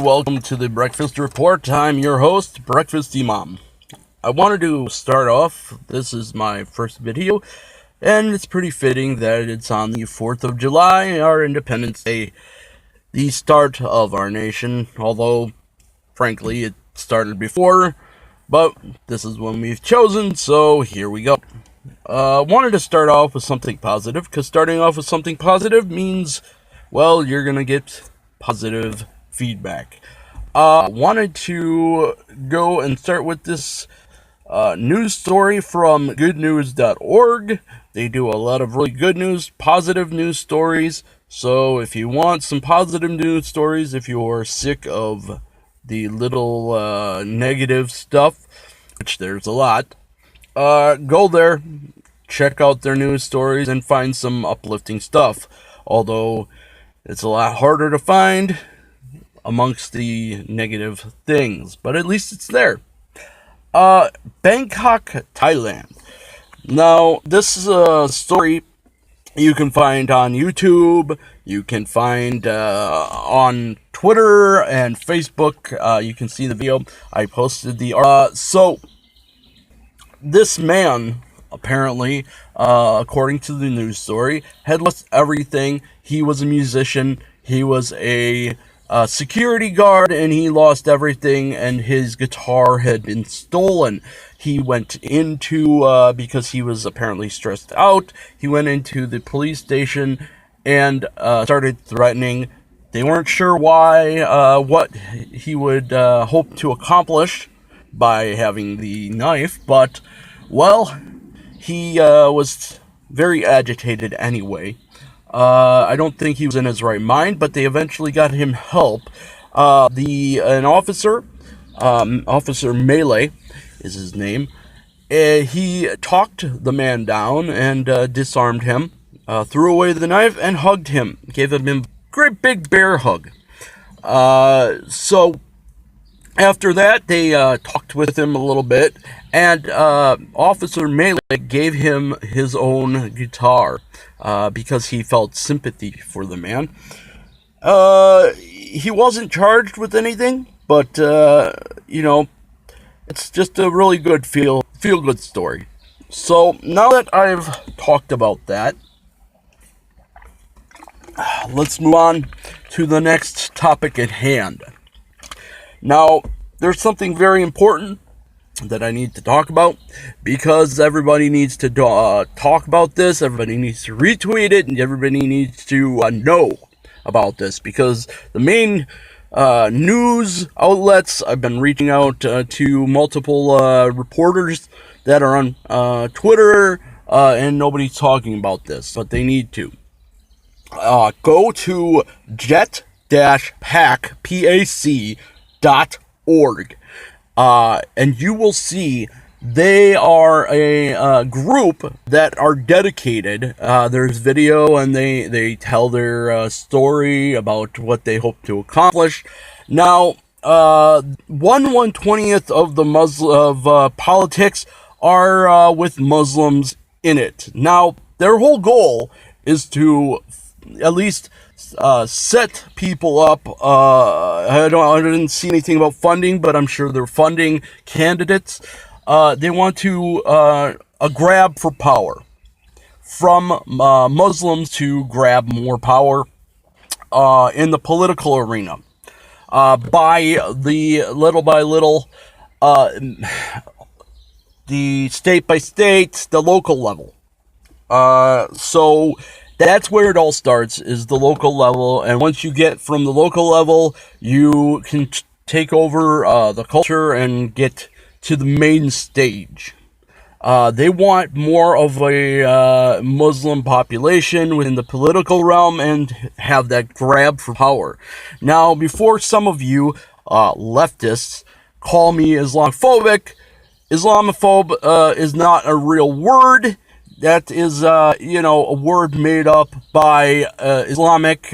welcome to the Breakfast Report. I'm your host, Breakfast Imam. I wanted to start off, this is my first video, and it's pretty fitting that it's on the 4th of July, our Independence Day, the start of our nation, although, frankly, it started before, but this is when we've chosen, so here we go. Wanted to start off with something positive, because starting off with something positive means, well, you're going to get positive feedback. Wanted to go and start with this news story from goodnews.org. They do a lot of really good news, positive news stories. So if you want some positive news stories, if you're sick of the little negative stuff, which there's a lot, go there, check out their news stories, and find some uplifting stuff. Although it's a lot harder to find amongst the negative things, but at least it's there. Bangkok, Thailand. Now, this is a story you can find on YouTube, you can find on Twitter and Facebook. You can see the video. I posted the so this man, apparently, according to the news story, had lost everything. He was a musician, he was a security guard, and he lost everything, and his guitar had been stolen. He went into, because he was apparently stressed out, he went into the police station and started threatening. They weren't sure why, what he would hope to accomplish by having the knife, but, well, he was very agitated anyway. I don't think he was in his right mind, but they eventually got him help. An officer, Officer Melee is his name. He talked the man down and disarmed him, threw away the knife, and hugged him. Gave him a great big bear hug. So after that, they talked with him a little bit, and Officer Melee gave him his own guitar because he felt sympathy for the man. He wasn't charged with anything, but, you know, it's just a really good feel-good story. So, now that I've talked about that, let's move on to the next topic at hand. Now, there's something very important that I need to talk about, because everybody needs to talk about this, everybody needs to retweet it, and everybody needs to know about this, because the main news outlets, I've been reaching out to multiple reporters that are on Twitter, and nobody's talking about this, but they need to. Go to jet-pac.org, and you will see they are a group that are dedicated. There's video, and they tell their story about what they hope to accomplish. Now, 1/20th of the politics are with Muslims in it. Now, their whole goal is to at least set people up. I didn't see anything about funding, but I'm sure they're funding candidates. They want to a grab for power from Muslims to grab more power in the political arena by little by little, the state by state, the local level. So that's where it all starts, is the local level, and once you get from the local level, you can take over the culture and get to the main stage. They want more of a Muslim population within the political realm and have that grab for power. Now, before some of you leftists call me Islamophobic, Islamophobe is not a real word. That is, a word made up by Islamic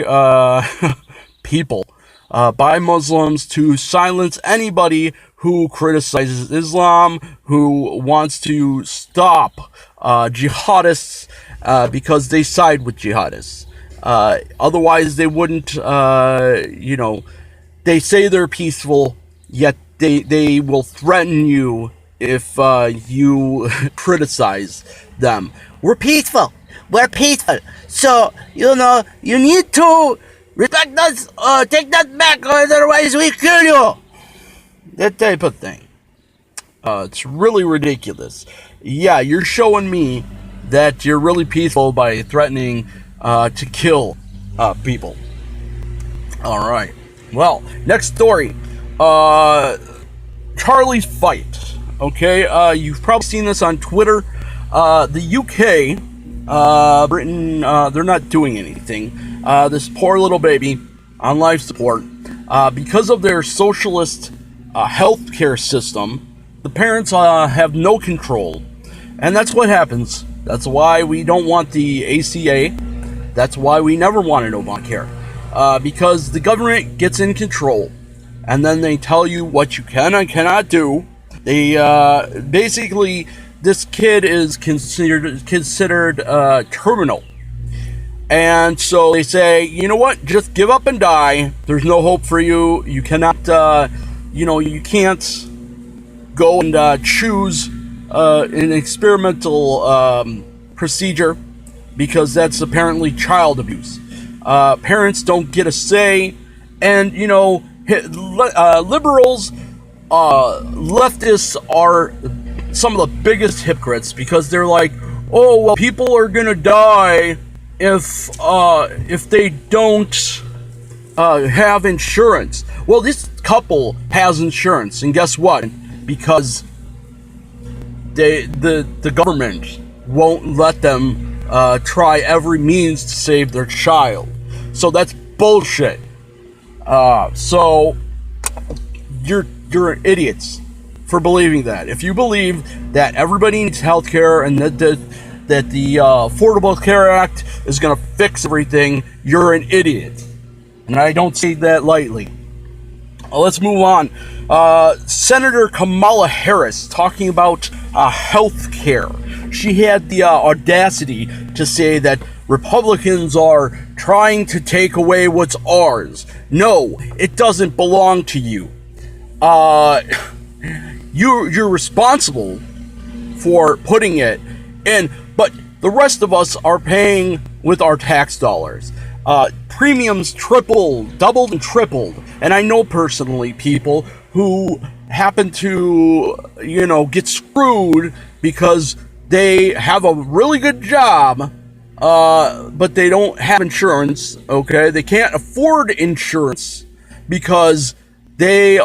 people, by Muslims, to silence anybody who criticizes Islam, who wants to stop jihadists because they side with jihadists. Otherwise, they wouldn't, They say they're peaceful, yet they will threaten you if you criticize them. We're peaceful. We're peaceful. So, you know, you need to respect us, take that back, otherwise we kill you. That type of thing. It's really ridiculous. Yeah, you're showing me that you're really peaceful by threatening to kill people. All right. Well, next story. Charlie's fight. Okay, you've probably seen this on Twitter. The UK, Britain, they're not doing anything. This poor little baby on life support, because of their socialist healthcare system, the parents have no control. And that's what happens. That's why we don't want the ACA. That's why we never wanted Obamacare. Because the government gets in control, and then they tell you what you can and cannot do. They basically, this kid is considered terminal, and so they say, you know what, just give up and die. There's no hope for you. You cannot, you can't go and choose an experimental procedure, because that's apparently child abuse. Parents don't get a say, and liberals, leftists are some of the biggest hypocrites, because they're like, oh well, people are gonna die if they don't have insurance. Well, this couple has insurance, and guess what? Because the government won't let them try every means to save their child. So that's bullshit. So you're idiots for believing that. If you believe that everybody needs health care and that the Affordable Care Act is going to fix everything, you're an idiot. And I don't say that lightly. Let's move on. Senator Kamala Harris talking about health care. She had the audacity to say that Republicans are trying to take away what's ours. No, it doesn't belong to you. You're responsible for putting it in, but the rest of us are paying with our tax dollars. Premiums doubled and tripled, and I know personally people who happen to, get screwed because they have a really good job, but they don't have insurance. Okay, they can't afford insurance because they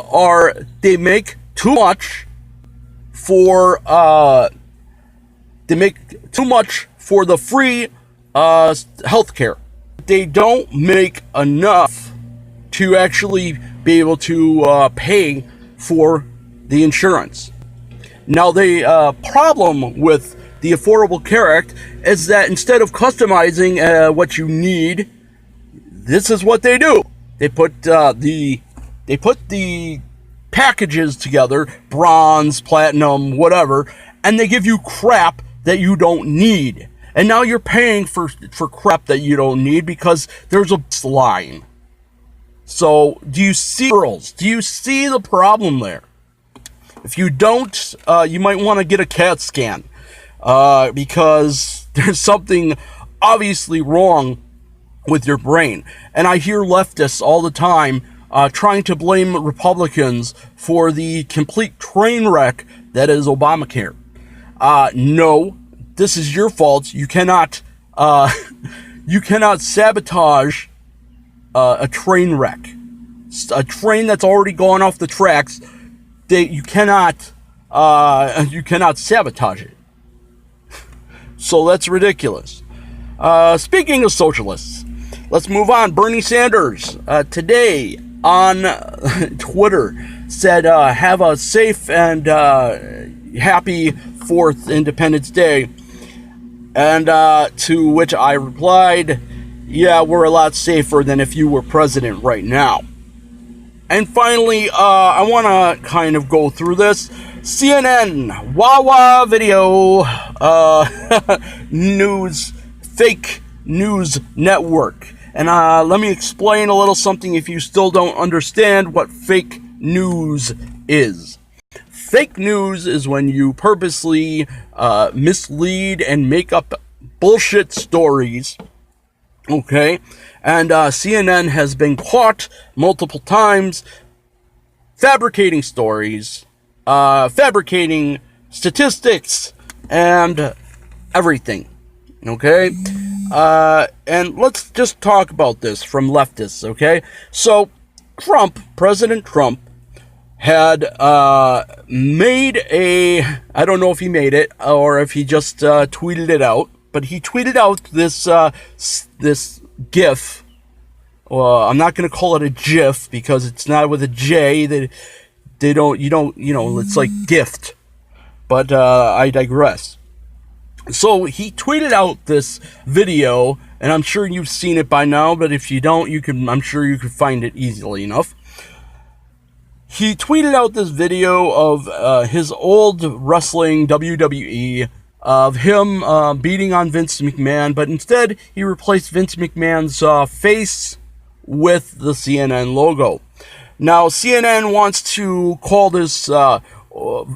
make too much for the free health care. They don't make enough to actually be able to pay for the insurance. Now, the problem with the Affordable Care Act is that instead of customizing what you need, this is what they do. They put the packages together, bronze, platinum, whatever, and they give you crap that you don't need. And now you're paying for crap that you don't need because there's a line. So, do you see, girls? Do you see the problem there? If you don't, you might want to get a CAT scan, because there's something obviously wrong with your brain. And I hear leftists all the time trying to blame Republicans for the complete train wreck that is Obamacare. No, this is your fault. You cannot sabotage a train wreck. A train that's already gone off the tracks. You cannot sabotage it. So that's ridiculous. Speaking of socialists, let's move on. Bernie Sanders today on Twitter said, have a safe and happy 4th Independence Day. And to which I replied, yeah, we're a lot safer than if you were president right now. And finally, I want to kind of go through this. CNN, Wawa Video, fake news network And let me explain a little something if you still don't understand what fake news is. Fake news is when you purposely mislead and make up bullshit stories. Okay? And CNN has been caught multiple times fabricating stories, fabricating statistics, and everything. Okay? And let's just talk about this from leftists, okay? So, President Trump, had made I don't know if he made it or if he just tweeted it out, but he tweeted out this GIF. I'm not going to call it a GIF because it's not with a J. It's like gift. But I digress. So he tweeted out this video, and I'm sure you've seen it by now, but if you don't, I'm sure you can find it easily enough. He tweeted out this video of his old wrestling WWE, of him beating on Vince McMahon, but instead he replaced Vince McMahon's face with the CNN logo. Now, CNN wants to call this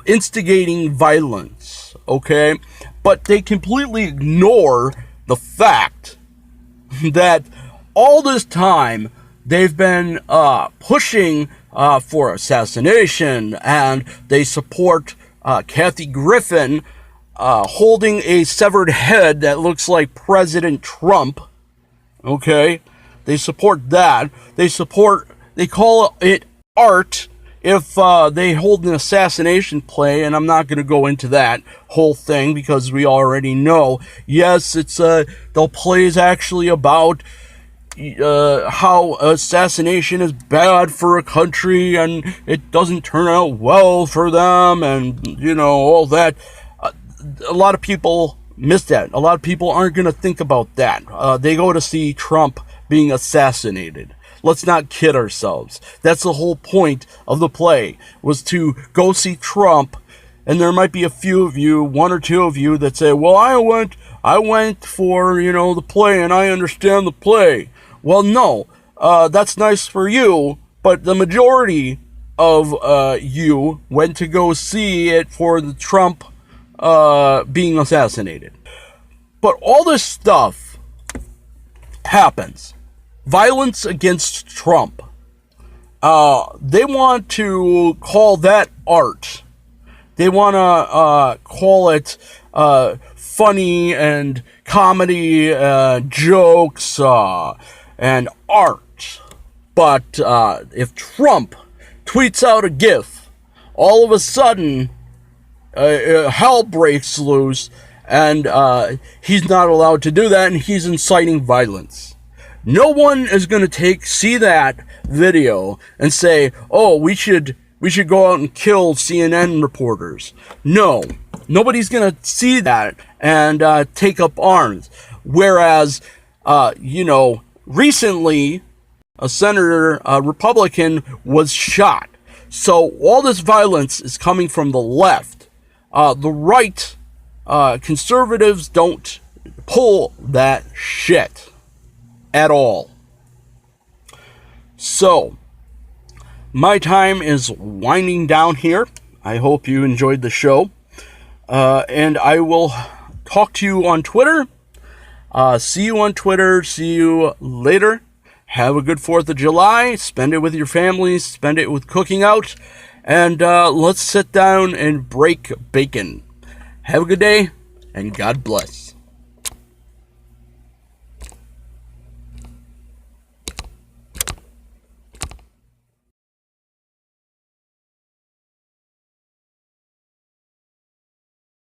instigating violence, okay? But they completely ignore the fact that all this time they've been pushing for assassination, and they support Kathy Griffin holding a severed head that looks like President Trump. Okay? They support that. They call it art if they hold an assassination play, and I'm not going to go into that whole thing because we already know. Yes, the play is actually about how assassination is bad for a country and it doesn't turn out well for them, and all that. A lot of people miss that. A lot of people aren't going to think about that. They go to see Trump being assassinated. Let's not kid ourselves. That's the whole point of the play, was to go see Trump. And there might be a few of you, one or two of you, that say, well, I went for, the play and I understand the play. Well, no, that's nice for you, but the majority of you went to go see it for the Trump being assassinated. But all this stuff happens. Violence against Trump. They want to call that art. They want to call it funny and comedy, jokes, and art. But if Trump tweets out a GIF, all of a sudden hell breaks loose, and he's not allowed to do that, and he's inciting violence. No one is going to see that video and say, oh, we should go out and kill CNN reporters. No, nobody's going to see that and take up arms. Whereas, recently, a senator, a Republican, was shot. So all this violence is coming from the left. The right, conservatives don't pull that shit at all. So, my time is winding down here. I hope you enjoyed the show. And I will talk to you on Twitter. See you on Twitter. See you later. Have a good 4th of July. Spend it with your families. Spend it with cooking out. And let's sit down and break bacon. Have a good day, and God bless.